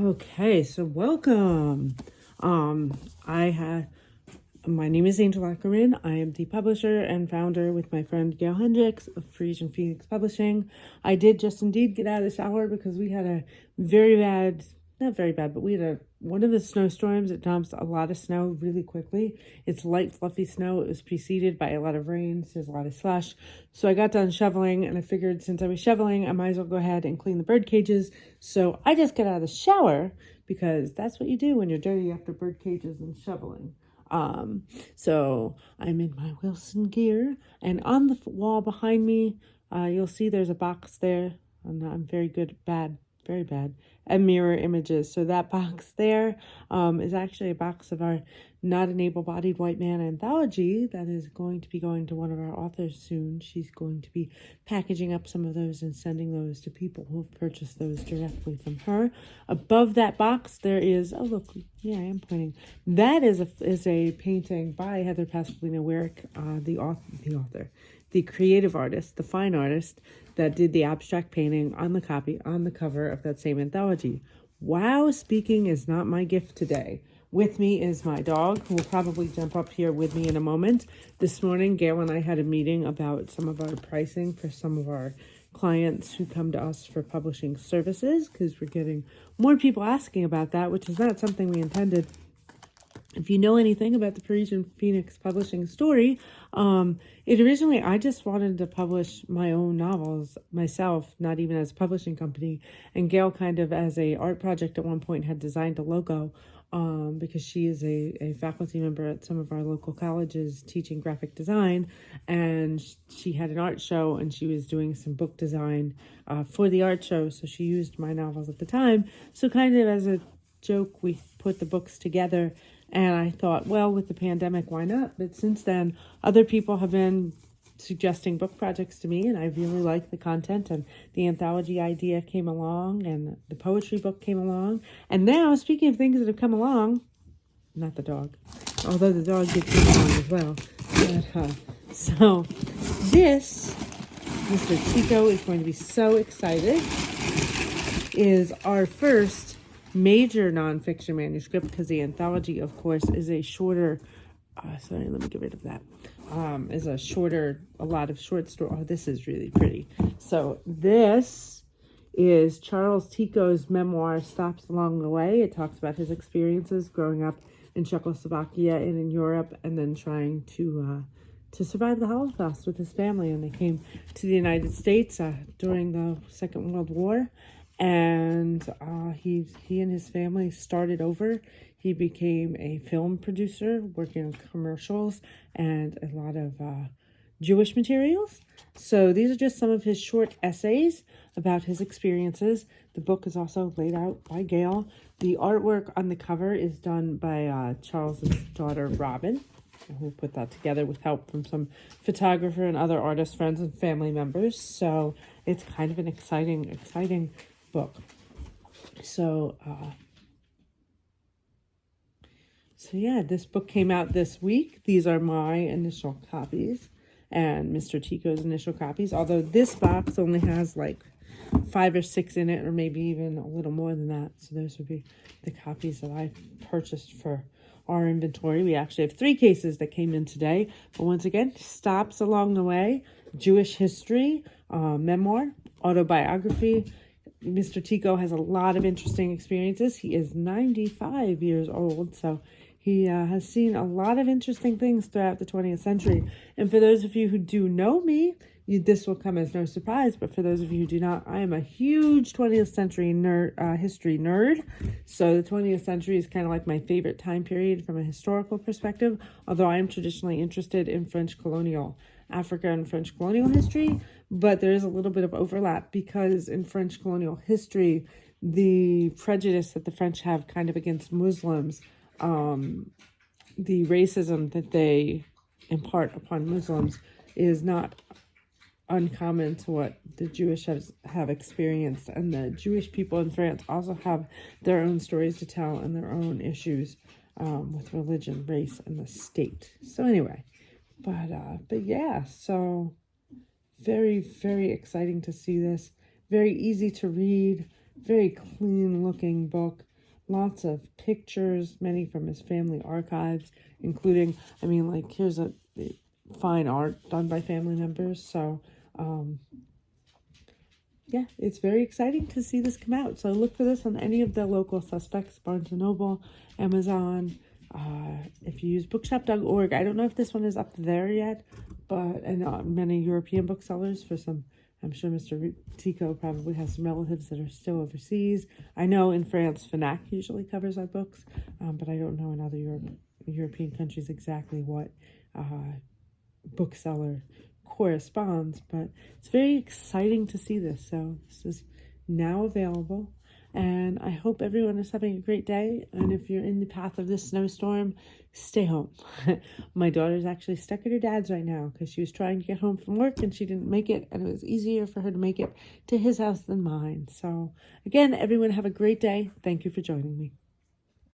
Okay, so welcome. I had my name is Angel Ackerman. I am the publisher and founder with my friend Gail Hendricks of Parisian Phoenix Publishing. I did just indeed get out of the shower because we had a very bad, not very bad, but we had one of the snowstorms. It dumps a lot of snow really quickly. It's light, fluffy snow. It was preceded by a lot of rain. So there's a lot of slush. So I got done shoveling and I figured since I was shoveling, I might as well go ahead and clean the bird cages. So I just got out of the shower because that's what you do when you're dirty after bird cages and shoveling. So I'm in my Wilson gear, and on the wall behind me, you'll see there's a box there. And I'm very bad at mirror images. So that box there is actually a box of our Not an Able-Bodied White Man anthology that is going to be going to one of our authors soon. She's going to be packaging up some of those and sending those to people who've purchased those directly from her. Above that box, there is, oh look, yeah, I am pointing. That is a painting by Heather Pasqualina Wyrick, the creative artist, the fine artist that did the abstract painting on the cover of that same anthology. Wow, speaking is not my gift today. With me is my dog, who will probably jump up here with me in a moment. This morning, Gail and I had a meeting about some of our pricing for some of our clients who come to us for publishing services, because we're getting more people asking about that, which is not something we intended. If you know anything about the Parisian Phoenix publishing story, it originally, I just wanted to publish my own novels myself, not even as a publishing company. And Gail kind of as a art project at one point had designed a logo because she is a faculty member at some of our local colleges teaching graphic design. And she had an art show and she was doing some book design for the art show. So she used my novels at the time. So kind of as a joke, we put the books together. And I thought, well, with the pandemic, why not? But since then, other people have been suggesting book projects to me, and I really like the content. And the anthology idea came along, and the poetry book came along. And now, speaking of things that have come along, not the dog, although the dog did come along as well. But, so this, Mr. Ticho is going to be so excited, is our first major nonfiction manuscript, because the anthology, of course, is a shorter, sorry, let me get rid of that, is a shorter, a lot of short story. Oh, this is really pretty. So this is Charles Ticho's memoir, Stops Along the Way. It talks about his experiences growing up in Czechoslovakia and in Europe, and then trying to survive the Holocaust with his family. And they came to the United States during the Second World War. And he and his family started over. He became a film producer, working on commercials and a lot of Jewish materials. So these are just some of his short essays about his experiences. The book is also laid out by Gail. The artwork on the cover is done by Charles's daughter, Robin, who put that together with help from some photographer and other artist friends and family members. So it's kind of an exciting book. So yeah, this book came out this week. These are my initial copies and Mr. Ticho's initial copies, although this box only has like 5 or 6 in it, or maybe even a little more than that. So those would be the copies that I purchased for our inventory. We actually have 3 cases that came in today, but once again, Stops Along the Way, Jewish history, memoir, autobiography. Mr. Ticho has a lot of interesting experiences. He is 95 years old, so he has seen a lot of interesting things throughout the 20th century. And for those of you who do know me, this will come as no surprise, but for those of you who do not, I am a huge 20th century history nerd. So the 20th century is kind of like my favorite time period from a historical perspective, although I am traditionally interested in Africa and French colonial history, but there is a little bit of overlap because in French colonial history, the prejudice that the French have kind of against Muslims, the racism that they impart upon Muslims is not uncommon to what the Jewish have experienced. And the Jewish people in France also have their own stories to tell and their own issues with religion, race, and the state. So anyway, but yeah, so very, very exciting to see this. Very easy to read, very clean looking book. lots of pictures, many from his family archives, including, I mean, like, here's a fine art done by family members. So, yeah, it's very exciting to see this come out. So look for this on any of the local suspects, Barnes & Noble, Amazon. If you use bookshop.org, I don't know if this one is up there yet, but and many European booksellers for some, I'm sure Mr. Ticho probably has some relatives that are still overseas. I know in France, Fnac usually covers our books, but I don't know in other European countries exactly what bookseller corresponds, but it's very exciting to see this. So this is now available, and I hope everyone is having a great day. And if you're in the path of this snowstorm, stay home. My daughter's actually stuck at her dad's right now because she was trying to get home from work and she didn't make it, and it was easier for her to make it to his house than mine. So again, everyone have a great day. Thank you for joining me.